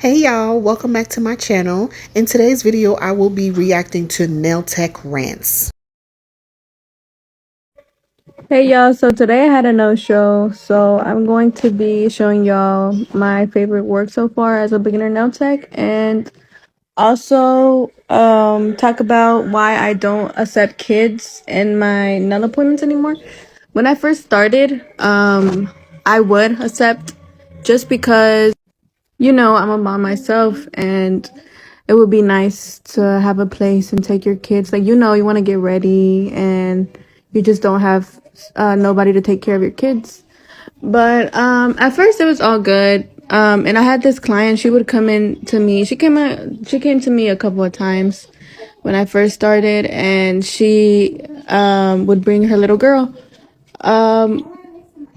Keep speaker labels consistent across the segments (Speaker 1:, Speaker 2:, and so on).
Speaker 1: Hey y'all, welcome back to my channel. In today's video, I will be reacting to nail tech rants.
Speaker 2: Hey y'all, so today I had a no-show, so I'm going to be showing y'all my favorite work so far as a beginner nail tech, and also talk about why I don't accept kids in my nail appointments anymore. When I first started, I would accept just because, I'm a mom myself, and it would be nice to have a place and take your kids. Like, you want to get ready and you just don't have nobody to take care of your kids. But at first it was all good. And I had this client, she would come in to me. She came to me a couple of times when I first started, and she would bring her little girl.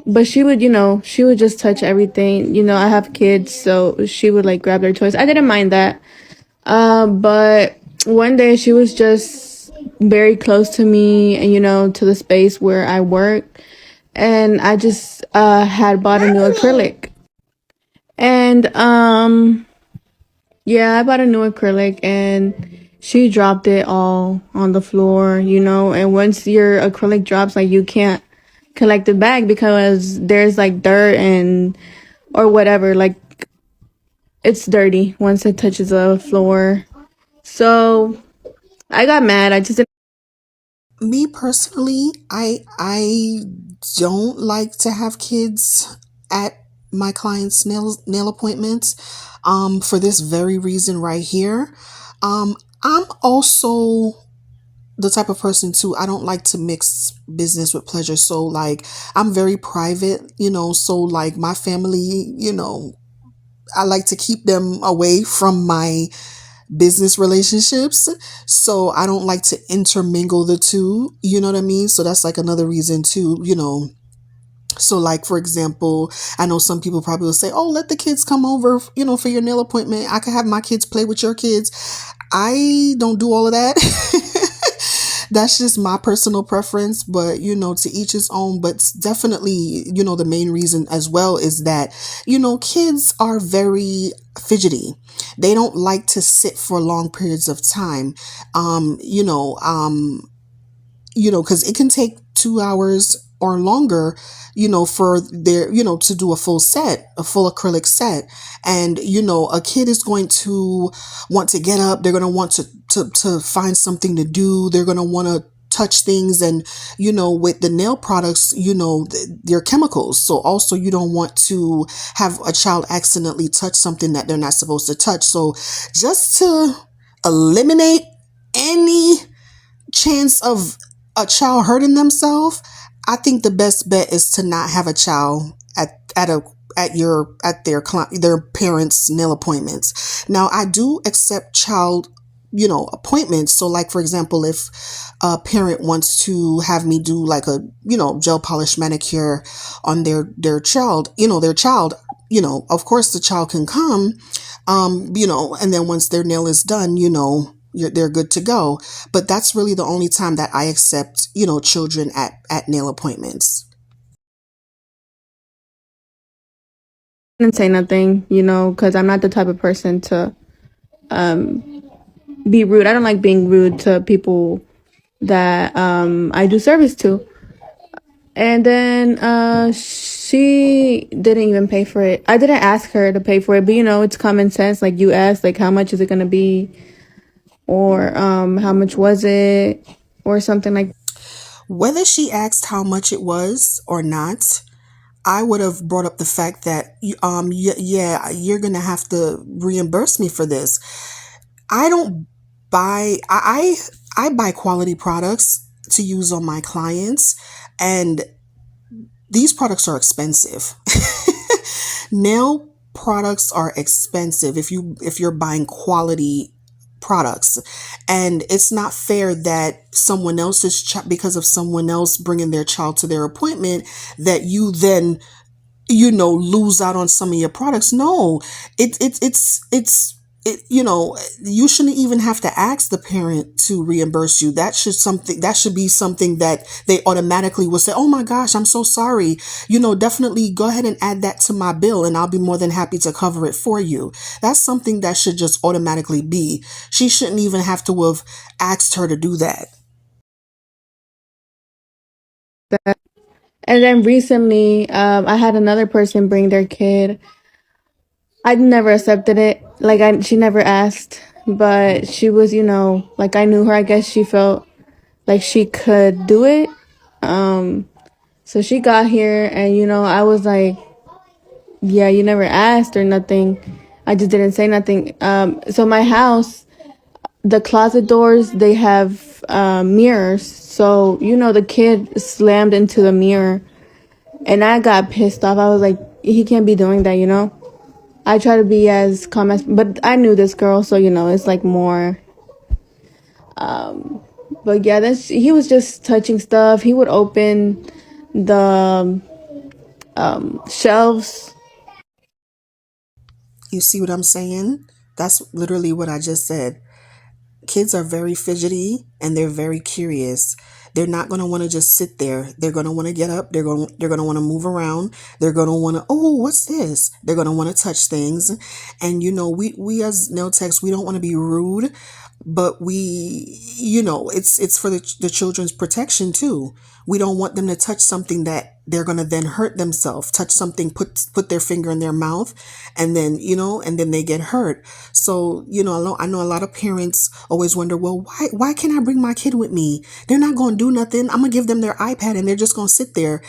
Speaker 2: But she would just touch everything. I have kids, so she would like grab their toys. I didn't mind that. But one day she was just very close to me and, to the space where I work. And I just had bought a new acrylic. And yeah, I bought a new acrylic and she dropped it all on the floor, and once your acrylic drops, like, you can't collect it back because there's like dirt and or whatever, like it's dirty once it touches the floor. So I got mad. I just didn't.
Speaker 1: Me personally, I don't like to have kids at my clients' nail appointments. For this very reason right here. I'm also the type of person too. I don't like to mix business with pleasure. So like I'm very private, so like my family, I like to keep them away from my business relationships. So I don't like to intermingle the two, you know what I mean? So that's like another reason too, So like for example, I know some people probably will say, "Oh, let the kids come over, for your nail appointment. I can have my kids play with your kids." I don't do all of that. That's just my personal preference, but to each his own. But definitely, the main reason as well is that, kids are very fidgety. They don't like to sit for long periods of time. Um, you know, um, because it can take 2 hours or longer, for their, to do a full acrylic set. And, a kid is going to want to get up. They're going to want to find something to do. They're going to want to touch things. And, with the nail products, they're chemicals. So also you don't want to have a child accidentally touch something that they're not supposed to touch. So just to eliminate any chance of a child hurting themselves, I think the best bet is to not have a child at their parents' nail appointments. Now, I do accept child appointments. So like for example, if a parent wants to have me do like a gel polish manicure on their child, of course the child can come, and then once their nail is done, they're good to go. But that's really the only time that I accept, children at nail appointments.
Speaker 2: Didn't say nothing, because I'm not the type of person to be rude. I don't like being rude to people that I do service to. And then she didn't even pay for it. I didn't ask her to pay for it, but it's common sense. Like, you ask, like, how much is it gonna be, or how much was it, or something like.
Speaker 1: Whether she asked how much it was or not, I would have brought up the fact that, yeah, you're gonna have to reimburse me for this. I don't buy. I buy quality products to use on my clients, and these products are expensive. Nail products are expensive if you're buying quality products, and it's not fair that because of someone else bringing their child to their appointment, that you then lose out on some of your products. No, it's you shouldn't even have to ask the parent to reimburse you. That should be something that they automatically will say, oh my gosh, I'm so sorry. Definitely go ahead and add that to my bill and I'll be more than happy to cover it for you. That's something that should just automatically be. She shouldn't even have to have asked her to do that.
Speaker 2: And then recently, I had another person bring their kid. I never accepted it. Like she never asked, but she was, like I knew her. I guess she felt like she could do it. So she got here, and I was like, yeah, you never asked or nothing. I just didn't say nothing. So my house, the closet doors, they have mirrors. So the kid slammed into the mirror, and I got pissed off. I was like, he can't be doing that. I try to be as calm as, but I knew this girl, so it's like more. But yeah, he was just touching stuff. He would open the shelves.
Speaker 1: You see what I'm saying? That's literally what I just said. Kids are very fidgety and they're very curious. They're not going to want to just sit there. They're going to want to get up. They're going to want to move around. They're going to want to, oh, what's this? They're going to want to touch things. And we as nail techs, we don't want to be rude, but it's for the children's protection too. We don't want them to touch something that they're going to then hurt themselves, touch something, put their finger in their mouth, and then they get hurt. So I know a lot of parents always wonder, well, why can't I bring my kid with me? They're not going to do nothing. I'm going to give them their iPad and they're just going to sit there.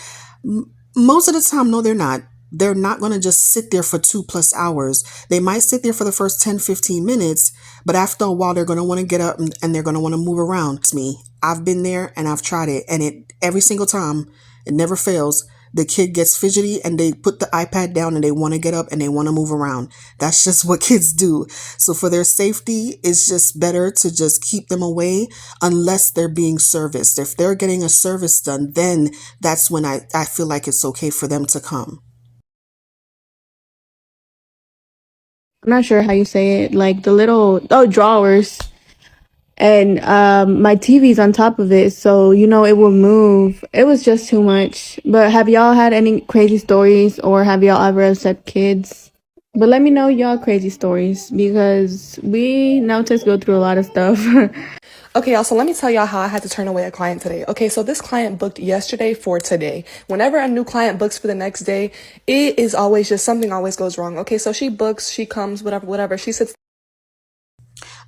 Speaker 1: Most of the time, no, they're not. They're not going to just sit there for 2+ hours. They might sit there for the first 10, 15 minutes, but after a while, they're going to want to get up and they're going to want to move around. It's me. I've been there and I've tried it, and every single time, it never fails. The kid gets fidgety and they put the iPad down and they want to get up and they want to move around. That's just what kids do. So for their safety, it's just better to just keep them away unless they're being serviced. If they're getting a service done, then that's when I feel like it's okay for them to come.
Speaker 2: I'm not sure how you say it, like the little drawers, and my TV's on top of it, so it will move. It was just too much. But have y'all had any crazy stories, or have y'all ever upset kids? But let me know y'all crazy stories, because we now just go through a lot of stuff.
Speaker 3: Okay, y'all, so let me tell y'all how I had to turn away a client today. Okay, so this client booked yesterday for today. Whenever a new client books for the next day, it is always just something always goes wrong. Okay, so she books, she comes, whatever. She sits.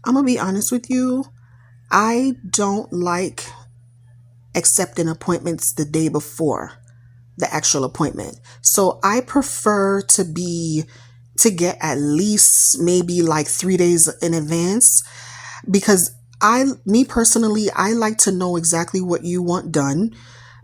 Speaker 1: I'm going to be honest with you. I don't like accepting appointments the day before the actual appointment. So I prefer to get at least maybe like 3 days in advance, because me personally, I like to know exactly what you want done,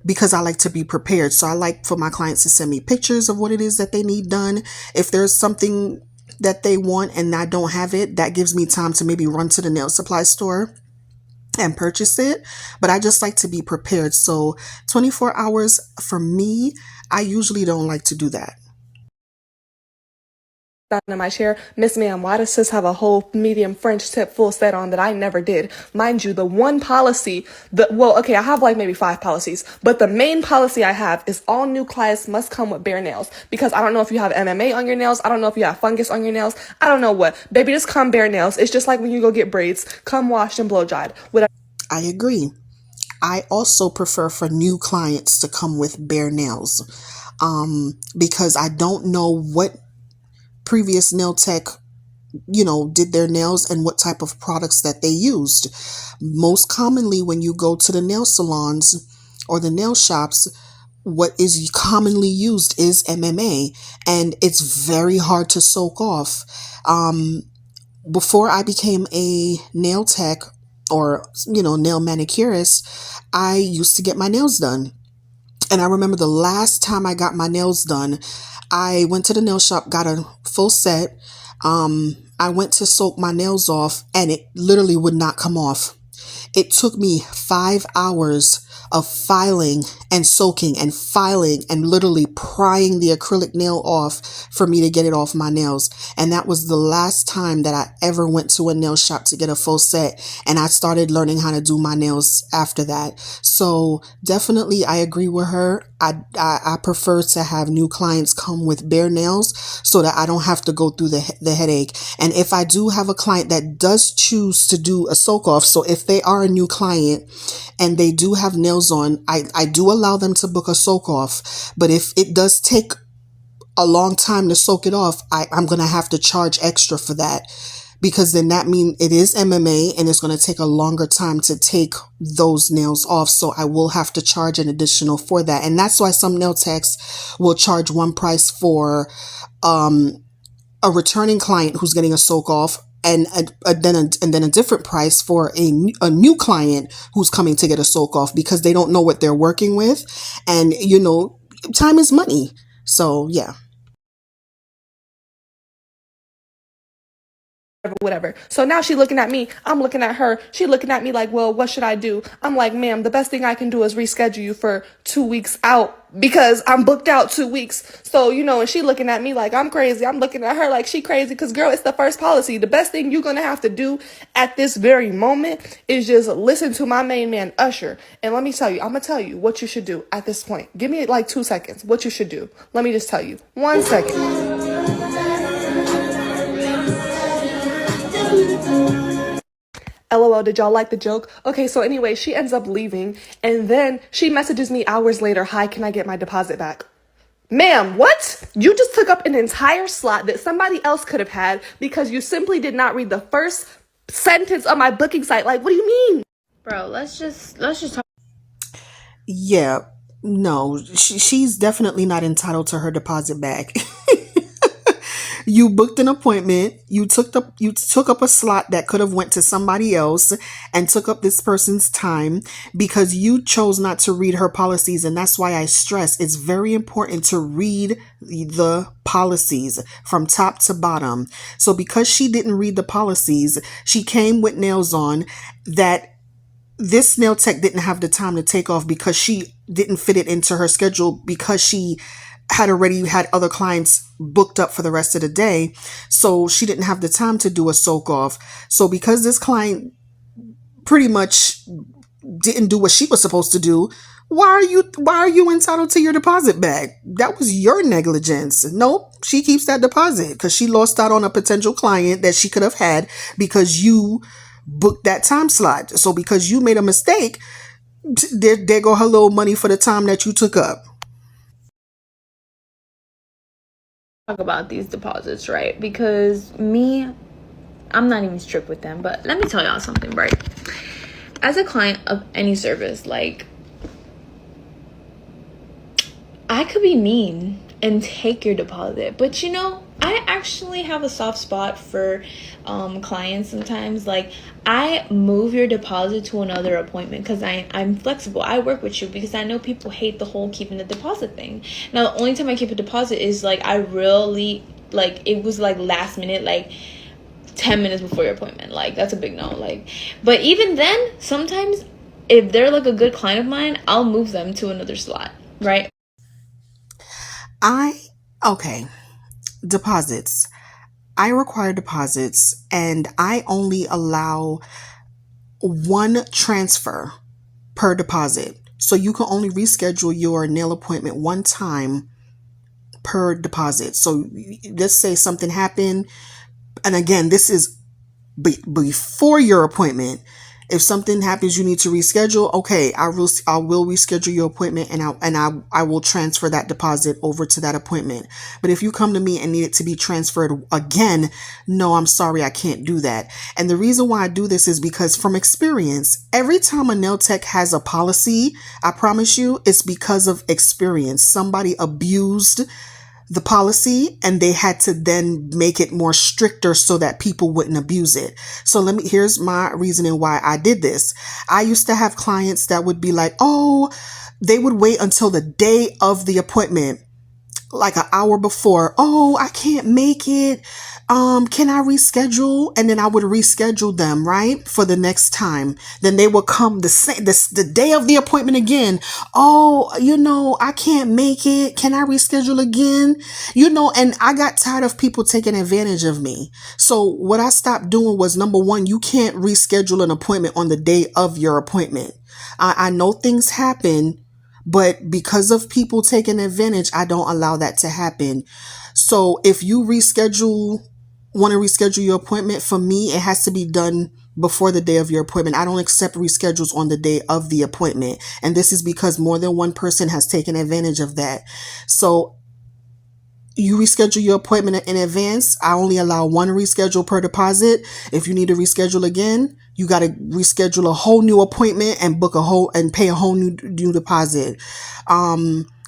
Speaker 1: because I like to be prepared. So I like for my clients to send me pictures of what it is that they need done. If there's something that they want and I don't have it, that gives me time to maybe run to the nail supply store and purchase it. But I just like to be prepared. So 24 hours for me, I usually don't like to do that.
Speaker 3: Down in my chair, Miss Ma'am, why does sis have a whole medium French tip full set on that I never did? Mind you, the one policy, okay, I have like maybe 5 policies, but the main policy I have is all new clients must come with bare nails, because I don't know if you have MMA on your nails, I don't know if you have fungus on your nails, I don't know what. Baby, just come bare nails. It's just like when you go get braids, come washed and blow dried. Whatever.
Speaker 1: I agree. I also prefer for new clients to come with bare nails, because I don't know what previous nail tech did their nails and what type of products that they used. Most commonly, when you go to the nail salons or the nail shops, what is commonly used is MMA, and it's very hard to soak off. Before I became a nail tech, or nail manicurist, I used to get my nails done. And I remember the last time I got my nails done, I went to the nail shop, got a full set. I went to soak my nails off and it literally would not come off. It took me 5 hours of filing and soaking and filing and literally prying the acrylic nail off for me to get it off my nails. And that was the last time that I ever went to a nail shop to get a full set. And I started learning how to do my nails after that. So definitely I agree with her. I prefer to have new clients come with bare nails so that I don't have to go through the headache. And if I do have a client that does choose to do a soak off, so if they are a new client and they do have nails on, I do allow them to book a soak off. But if it does take a long time to soak it off, I'm going to have to charge extra for that, because then that means it is MMA and it's going to take a longer time to take those nails off. So I will have to charge an additional for that. And that's why some nail techs will charge one price for a returning client who's getting a soak off, and then a different price for a new client who's coming to get a soak off, because they don't know what they're working with. And, time is money. So, yeah.
Speaker 3: Whatever. So now she looking at me, I'm looking at her, she looking at me like, well, what should I do? I'm like, ma'am, the best thing I can do is reschedule you for 2 weeks out, because I'm booked out 2 weeks. So, and she looking at me like I'm crazy. I'm looking at her like she crazy, because girl, it's the first policy. The best thing you're going to have to do at this very moment is just listen to my main man, Usher. And let me tell you, I'm going to tell you what you should do at this point. Give me like 2 seconds. What you should do. Let me just tell you. 1 second. LOL, did y'all like the joke? Okay, so anyway, she ends up leaving, and then she messages me hours later, hi, can I get my deposit back? Ma'am, what? You just took up an entire slot that somebody else could have had because you simply did not read the first sentence of my booking site. Like, what do you mean?
Speaker 2: Bro, let's just talk.
Speaker 1: Yeah, no, she's definitely not entitled to her deposit back. You booked an appointment, you took up a slot that could have went to somebody else and took up this person's time because you chose not to read her policies. And that's why I stress it's very important to read the policies from top to bottom. So because she didn't read the policies, she came with nails on that this nail tech didn't have the time to take off, because she didn't fit it into her schedule, because she had already had other clients booked up for the rest of the day. So she didn't have the time to do a soak off. So because this client pretty much didn't do what she was supposed to do, why are you entitled to your deposit back? That was your negligence. Nope, she keeps that deposit because she lost out on a potential client that she could have had because you booked that time slot. So because you made a mistake, there go her little money for the time that you took up.
Speaker 2: Talk about these deposits, right? Because I'm not even strict with them, but let me tell y'all something, right? As a client of any service, like, I could be mean and take your deposit, but I actually have a soft spot for clients sometimes. Like, I move your deposit to another appointment because I'm flexible. I work with you because I know people hate the whole keeping the deposit thing. Now, the only time I keep a deposit is like I really, like, it was like last minute, like 10 minutes before your appointment. Like, that's a big no. Like, but even then, sometimes if they're like a good client of mine, I'll move them to another slot, right?
Speaker 1: Okay, deposits. I require deposits and I only allow one transfer per deposit. So you can only reschedule your nail appointment one time per deposit. So let's say something happened. And again, this is before your appointment. If something happens, you need to reschedule. Okay, I will reschedule your appointment, and I will transfer that deposit over to that appointment. But if you come to me and need it to be transferred again, no, I'm sorry, I can't do that. And the reason why I do this is because from experience, every time a nail tech has a policy, I promise you, it's because of experience. Somebody abused the policy and they had to then make it more stricter so that people wouldn't abuse it. So here's my reasoning why I did this. I used to have clients that would be like, oh, they would wait until the day of the appointment. like an hour before, oh, I can't make it. Can I reschedule? And then I would reschedule them, right? For the next time. Then they would come the day of the appointment again. Oh, I can't make it. Can I reschedule again? And I got tired of people taking advantage of me. So what I stopped doing was, number one, you can't reschedule an appointment on the day of your appointment. I know things happen, but because of people taking advantage, I don't allow that to happen. So if you want to reschedule your appointment, for me, it has to be done before the day of your appointment. I don't accept reschedules on the day of the appointment. And this is because more than one person has taken advantage of that. So you reschedule your appointment in advance. I only allow one reschedule per deposit. If you need to reschedule again, you got to reschedule a whole new appointment and pay a whole new deposit.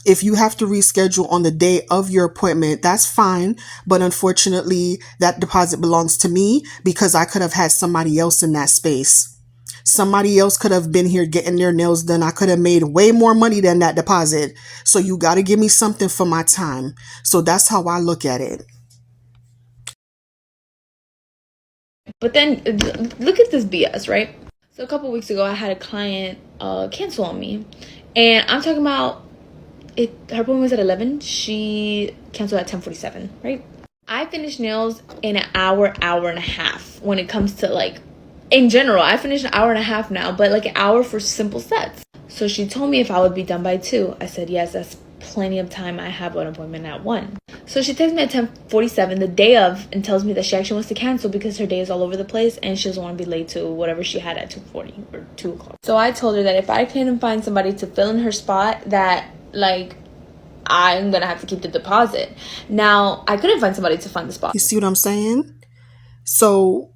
Speaker 1: If you have to reschedule on the day of your appointment, that's fine. But unfortunately, that deposit belongs to me because I could have had somebody else in that space. Somebody else could have been here getting their nails done. I could have made way more money than that deposit. So you got to give me something for my time. So that's how I look at it.
Speaker 2: But then look at this BS, right? So a couple weeks ago, I had a client cancel on me, and I'm talking about it. Her appointment was at 11. She canceled at 10:47. Right? I finish nails in an hour and a half. When it comes to, like, in general, I finish an hour and a half now, but like an hour for simple sets. So she told me if I would be done by 2. I said yes, that's plenty of time. I have an appointment at 1. So she texts me at 10:47 the day of and tells me that she actually wants to cancel because her day is all over the place and she doesn't want to be late to whatever she had at 2:40 or 2 o'clock. So I told her that if I couldn't find somebody to fill in her spot, that, like, I'm gonna have to keep the deposit. Now, I couldn't find somebody to find the spot.
Speaker 1: You see what I'm saying? So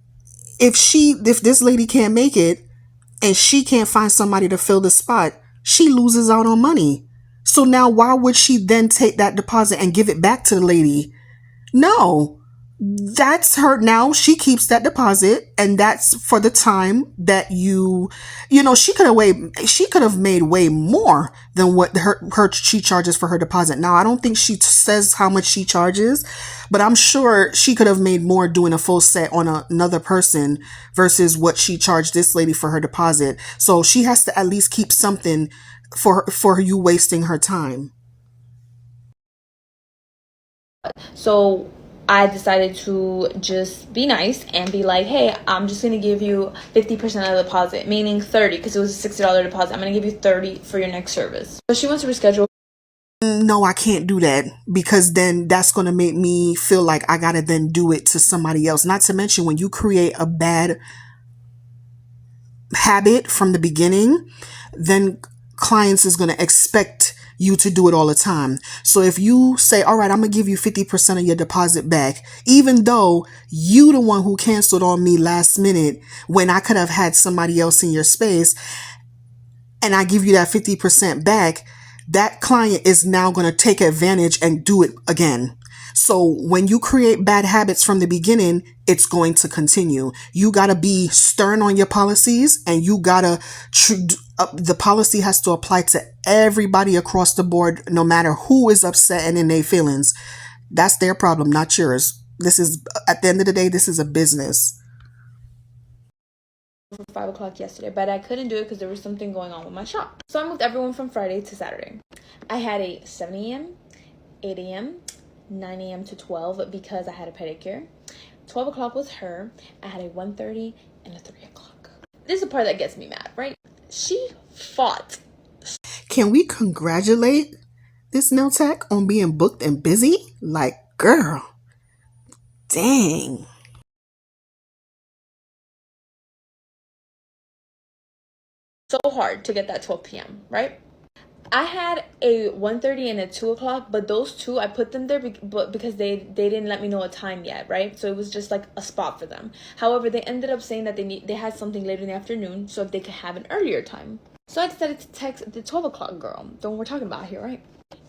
Speaker 1: if this lady can't make it and she can't find somebody to fill the spot, she loses out on money. So now why would she then take that deposit and give it back to the lady? No. That's her. Now she keeps that deposit, and that's for the time that she could have made way more than what she charges for her deposit. Now I don't think she says how much she charges, but I'm sure she could have made more doing a full set on another person versus what she charged this lady for her deposit. So she has to at least keep something for you wasting her time.
Speaker 2: So I decided to just be nice and be like, hey, I'm just going to give you 50% of the deposit, meaning 30, because it was a $60 deposit. I'm going to give you 30 for your next service. So she wants to reschedule.
Speaker 1: No, I can't do that because then that's going to make me feel like I got to then do it to somebody else. Not to mention when you create a bad habit from the beginning, then clients is going to expect you to do it all the time. So if you say, all right, I'm going to give you 50% of your deposit back, even though you the one who canceled on me last minute when I could have had somebody else in your space, and I give you that 50% back, that client is now going to take advantage and do it again. So when you create bad habits from the beginning, it's going to continue. You got to be stern on your policies, and you got to the policy has to apply to everybody across the board, no matter who is upset and in their feelings. That's their problem, not yours. This is, at the end of the day, this is a business.
Speaker 2: For 5 o'clock yesterday, but I couldn't do it because there was something going on with my shop. So I moved everyone from Friday to Saturday. I had a 7 a.m., 8 a.m., 9 a.m. to 12 because I had a pedicure. 12 o'clock was her. I had a 1:30 and a 3 o'clock. This is the part that gets me mad, right? She fought.
Speaker 1: Can we congratulate this nail tech on being booked and busy? Like, girl, dang.
Speaker 2: So hard to get that 12 p.m., right? I had a 1:30 and a 2 o'clock, but those two, I put them there because they didn't let me know a time yet, right? So it was just like a spot for them. However, they ended up saying that they had something later in the afternoon, so if they could have an earlier time. So I decided to text the 12 o'clock girl, the one we're talking about here, right?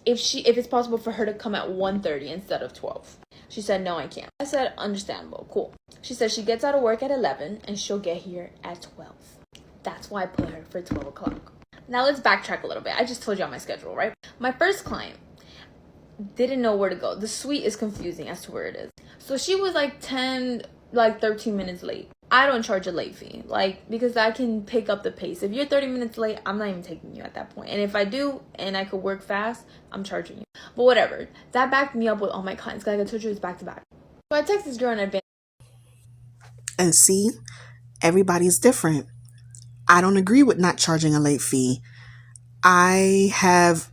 Speaker 2: If it's possible for her to come at 1:30 instead of 12. She said, no, I can't. I said, understandable, cool. She said she gets out of work at 11 and she'll get here at 12. That's why I put her for 12 o'clock. Now let's backtrack a little bit. I just told you on my schedule, right? My first client, didn't know where to go. The suite is confusing as to where it is. So she was like 13 minutes late. I don't charge a late fee, like, because I can pick up the pace. If you're 30 minutes late, I'm not even taking you at that point. And if I do, and I could work fast, I'm charging you. But whatever. That backed me up with all my clients. Like I told you, it's back to back. So I text this girl in advance.
Speaker 1: And see, everybody's different. I don't agree with not charging a late fee. I've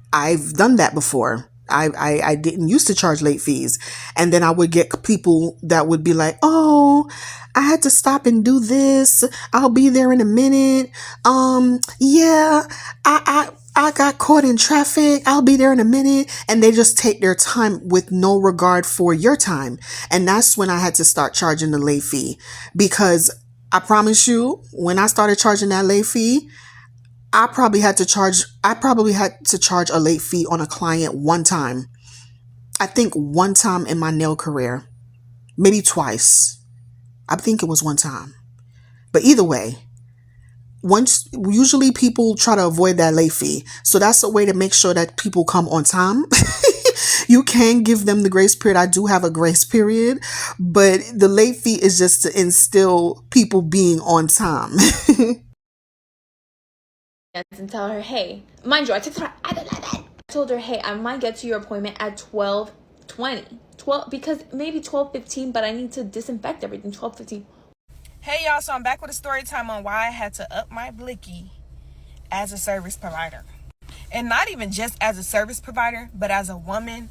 Speaker 1: done that before. I didn't used to charge late fees. And then I would get people that would be like, oh, I had to stop and do this. I'll be there in a minute. Yeah, I got caught in traffic. I'll be there in a minute. And they just take their time with no regard for your time. And that's when I had to start charging the late fee, because I promise you, when I started charging that late fee, I probably had to charge a late fee on a client one time. I think one time in my nail career, maybe twice. I think it was one time. But either way, usually people try to avoid that late fee. So that's a way to make sure that people come on time. You can give them the grace period. I do have a grace period, but the late fee is just to instill people being on time.
Speaker 2: And tell her, hey, mind you, I texted her. I told her, hey, I might get to your appointment at 12:20, 12, because maybe 12:15, but I need to disinfect everything. 12:15.
Speaker 3: Hey y'all, so I'm back with a story time on why I had to up my blicky as a service provider. And not even just as a service provider, but as a woman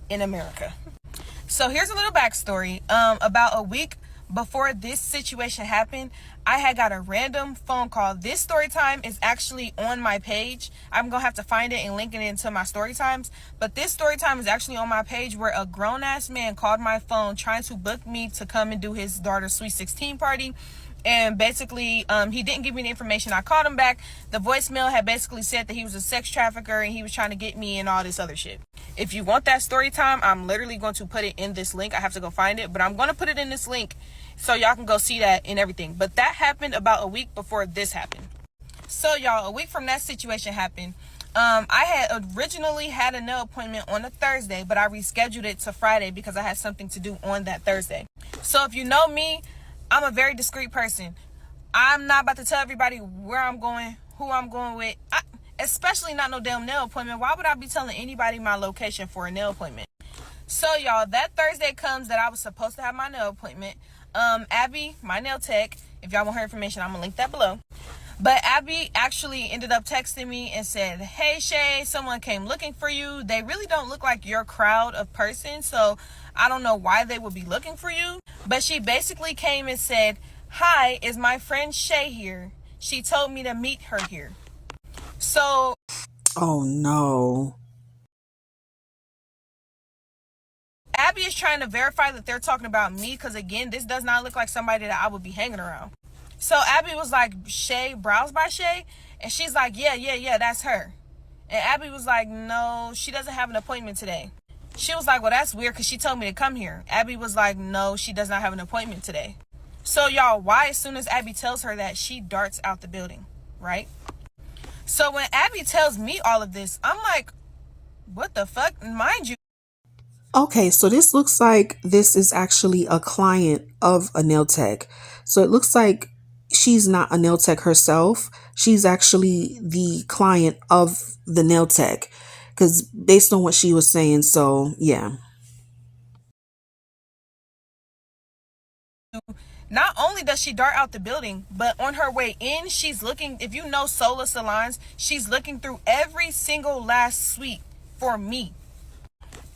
Speaker 3: in America. So here's a little backstory. About a week before this situation happened, I had got a random phone call. This story time is actually on my page. I'm gonna have to find it and link it into my story times. But this story time is actually on my page, where a grown ass man called my phone trying to book me to come and do his daughter's sweet 16 party. And basically, he didn't give me the information. I called him back. The voicemail had basically said that he was a sex trafficker and he was trying to get me and all this other shit. If you want that story time, I'm literally going to put it in this link. I have to go find it, but I'm going to put it in this link so y'all can go see that and everything. But that happened about a week before this happened. So y'all, a week from that situation happened, I had originally had a nail appointment on a Thursday, but I rescheduled it to Friday because I had something to do on that Thursday. So if you know me, I'm a very discreet person. I'm not about to tell everybody where I'm going, who I'm going with, especially not no damn nail appointment. Why would I be telling anybody my location for a nail appointment? So y'all, that Thursday comes that I was supposed to have my nail appointment. Abby, my nail tech, if y'all want her information, I'm gonna link that below. But Abby actually ended up texting me and said, hey Shay, someone came looking for you. They really don't look like your crowd of person, so I don't know why they would be looking for you. But she basically came and said, hi, is my friend Shay here? She told me to meet her here. So
Speaker 1: Oh no.
Speaker 3: Abby is trying to verify that they're talking about me, because again, this does not look like somebody that I would be hanging around. So Abby was like, Shay, Browse by Shay? And she's like, yeah, that's her. And Abby was like, no, she doesn't have an appointment today. She was like, well, that's weird because she told me to come here. Abby was like, no, she does not have an appointment today. So y'all, why as soon as Abby tells her that, she darts out the building, right? So when Abby tells me all of this, I'm like, what the fuck? Mind you,
Speaker 1: Okay, so this looks like this is actually a client of a nail tech. So it looks like she's not a nail tech herself. She's actually the client of the nail tech. Because based on what she was saying, so yeah.
Speaker 3: not only does she dart out the building, but on her way in, she's looking, if you know Sola Salons, she's looking through every single last suite for me.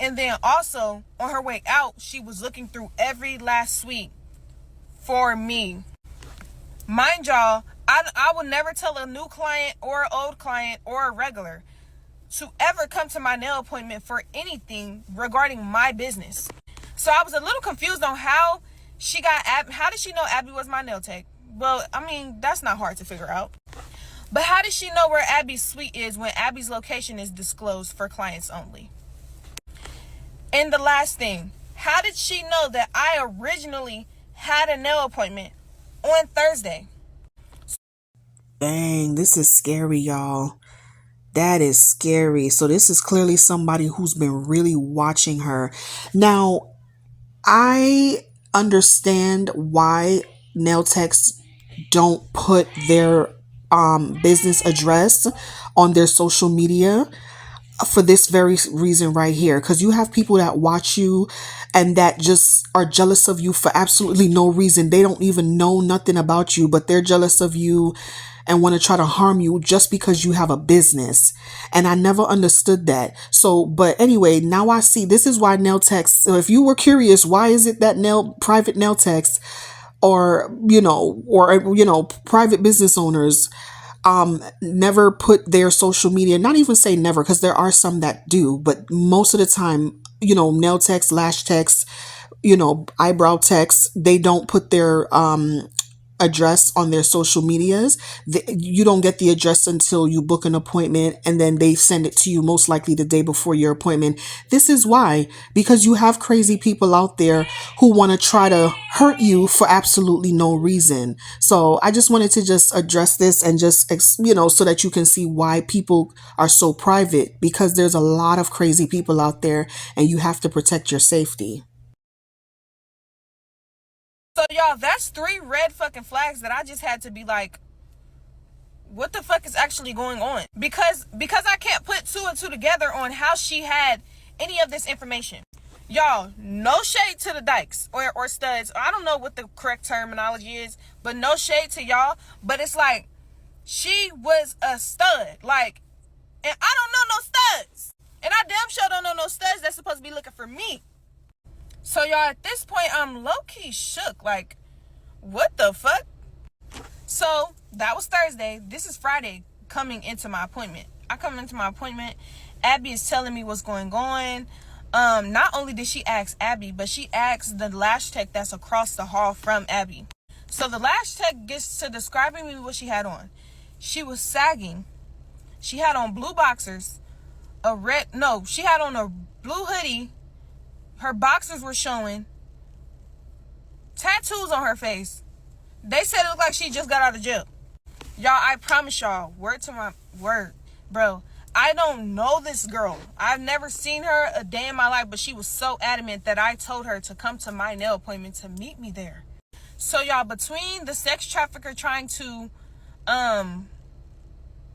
Speaker 3: And then also on her way out, she was looking through every last suite for me. Mind y'all, I will never tell a new client or an old client or a regular to ever come to my nail appointment for anything regarding my business. So I was a little confused on how she got how did she know Abby was my nail tech? Well, I mean, that's not hard to figure out. But how did she know where Abby's suite is when Abby's location is disclosed for clients only? And the last thing, how did she know that I originally had a nail appointment on Thursday?
Speaker 1: Dang, this is scary, y'all. That is scary. So this is clearly somebody who's been really watching her. Now, I understand why nail techs don't put their business address on their social media for this very reason right here, because you have people that watch you and that just are jealous of you for absolutely no reason. They don't even know nothing about you, but they're jealous of you and want to try to harm you just because you have a business. And I never understood that. So, but anyway, now I see this is why nail techs, so if you were curious, why is it that private nail techs or private business owners never put their social media, not even say never, because there are some that do, but most of the time, nail techs, lash techs, eyebrow techs, they don't put their address on their social medias. You don't get the address until you book an appointment, and then they send it to you most likely the day before your appointment. This is why, because you have crazy people out there who want to try to hurt you for absolutely no reason. So I just wanted to just address this and just, so that you can see why people are so private, because there's a lot of crazy people out there and you have to protect your safety.
Speaker 2: So y'all, that's 3 red fucking flags that I just had to be like, what the fuck is actually going on? Because I can't put 2 and 2 together on how she had any of this information. Y'all, no shade to the dykes or studs. I don't know what the correct terminology is, but no shade to y'all. But it's like, she was a stud. Like, and I don't know no studs. And I damn sure don't know no studs that's supposed to be looking for me. So y'all, at this point, I'm low-key shook. Like, what the fuck? So that was Thursday. This is Friday coming into my appointment. I come into my appointment. Abby is telling me what's going on. Not only did she ask Abby, but she asked the lash tech that's across the hall from Abby. So the lash tech gets to describing me what she had on. She was sagging. She had on blue boxers, she had on a blue hoodie. Her boxers were showing. Tattoos on her face. They said it looked like she just got out of jail. Y'all, I promise y'all, word to my word, bro, I don't know this girl. I've never seen her a day in my life, but she was so adamant that I told her to come to my nail appointment to meet me there. So y'all, between the sex trafficker trying to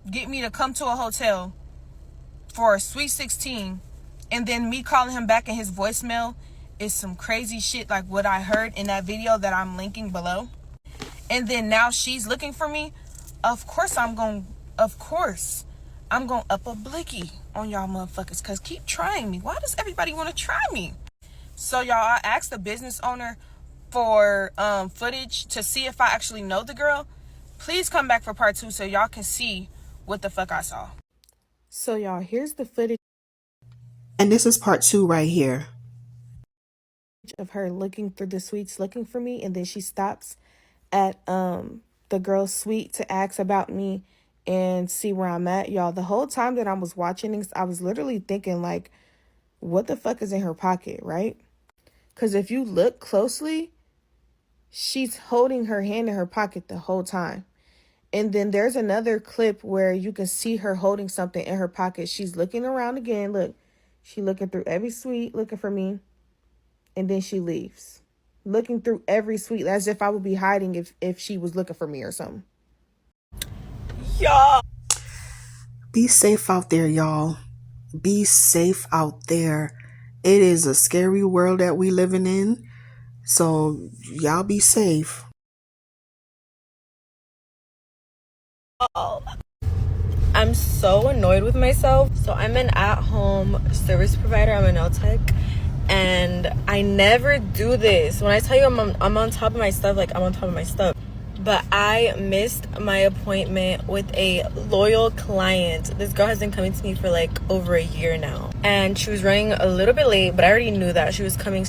Speaker 2: get me to come to a hotel for a sweet 16, and then me calling him back in his voicemail is some crazy shit like what I heard in that video that I'm linking below. And then now she's looking for me. Of course I'm going up a blicky on y'all motherfuckers, because keep trying me. Why does everybody want to try me? So y'all, I asked the business owner for footage to see if I actually know the girl. Please come back for part 2 so y'all can see what the fuck I saw. So y'all, here's the footage
Speaker 1: And this is part 2 right here.
Speaker 2: of her looking through the suites looking for me, and then she stops at the girl's suite to ask about me and see where I'm at. Y'all, the whole time that I was watching this, I was literally thinking like, what the fuck is in her pocket, right? Because if you look closely, she's holding her hand in her pocket the whole time. And then there's another clip where you can see her holding something in her pocket. She's looking around again. Look, she looking through every suite looking for me. And then she leaves. Looking through every suite as if I would be hiding if she was looking for me or something. Y'all.
Speaker 1: Be safe out there, y'all. Be safe out there. It is a scary world that we living in. So y'all be safe.
Speaker 2: I'm so annoyed with myself. So I'm an at-home service provider. I'm a nail tech. And I never do this. When I tell you I'm on top of my stuff, like I'm on top of my stuff. But I missed my appointment with a loyal client. This girl has been coming to me for like over a year now. And she was running a little bit late, but I already knew that she was coming.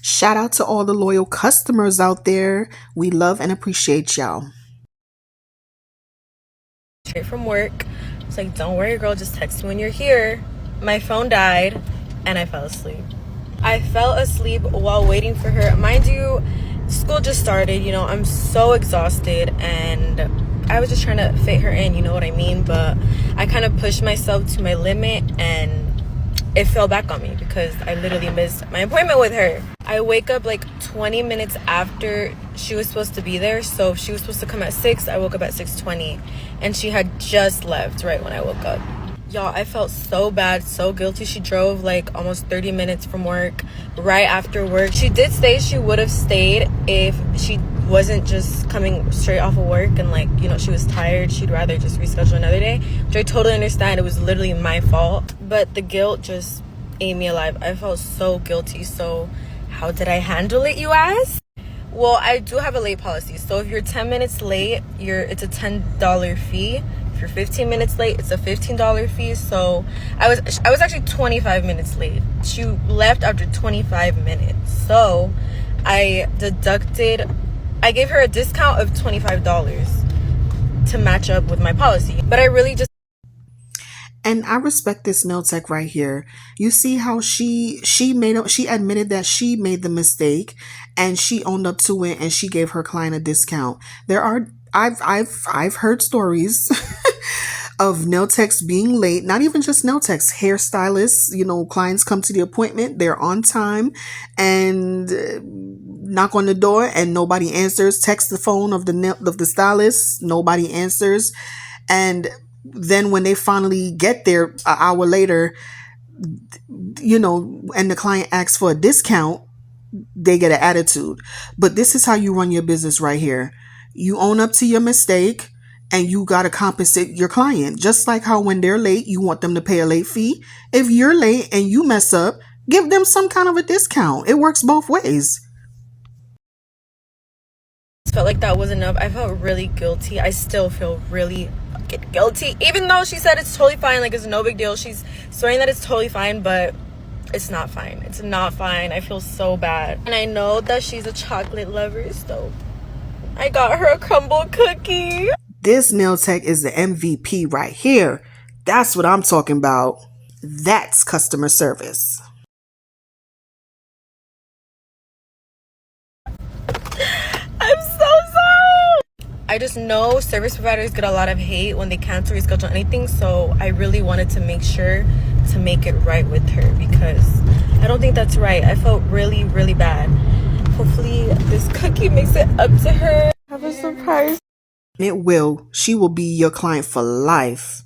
Speaker 1: Shout out to all the loyal customers out there. We love and appreciate y'all.
Speaker 2: Straight from work. It's like, don't worry, girl, just text me when you're here. My phone died and I fell asleep. I fell asleep while waiting for her. Mind you, school just started, I'm so exhausted, and I was just trying to fit her in, you know what I mean? But I kind of pushed myself to my limit and it fell back on me because I literally missed my appointment with her. I wake up like 20 minutes after she was supposed to be there. So if she was supposed to come at 6, I woke up at 6:20 and she had just left right when I woke up. Y'all, I felt so bad, so guilty. She drove like almost 30 minutes from work right after work. She did say she would have stayed if she wasn't just coming straight off of work and like, you know, she was tired. She'd rather just reschedule another day, which I totally understand. It was literally my fault, but the guilt just ate me alive. I felt so guilty. So how did I handle it, you ask? Well, I do have a late policy. So if you're 10 minutes late, it's a $10 fee. If you're 15 minutes late, it's a $15 fee. So I was actually 25 minutes late. She left after 25 minutes. So I gave her a discount of $25 to match up with my policy. But I really just
Speaker 1: And I respect this nail tech right here. You see how she admitted that she made the mistake and she owned up to it and she gave her client a discount. I've heard stories of nail techs being late, not even just nail techs, hairstylists, you know, clients come to the appointment, they're on time and knock on the door and nobody answers, text the phone of the stylist, nobody answers. And then when they finally get there an hour later, you know, and the client asks for a discount, they get an attitude. But this is how you run your business right here. You own up to your mistake and you got to compensate your client. Just like how when they're late, you want them to pay a late fee. If you're late and you mess up, give them some kind of a discount. It works both ways.
Speaker 2: felt like that was enough. I felt really guilty. I still feel really fucking guilty, even though she said it's totally fine, like it's no big deal. She's swearing that it's totally fine, but it's not fine. It's not fine. I feel so bad. And I know that she's a chocolate lover, so I got her a crumble cookie.
Speaker 1: This nail tech is the MVP right here. That's what I'm talking about. That's customer service.
Speaker 2: I'm so sorry. I just know service providers get a lot of hate when they cancel, reschedule anything, so I really wanted to make sure to make it right with her because I don't think that's right. I felt really, really bad. Hopefully this cookie makes it up to her. Have a surprise.
Speaker 1: It will. She will be your client for life.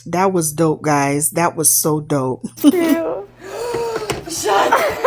Speaker 1: That was dope, guys. That was so dope.
Speaker 2: Shut up.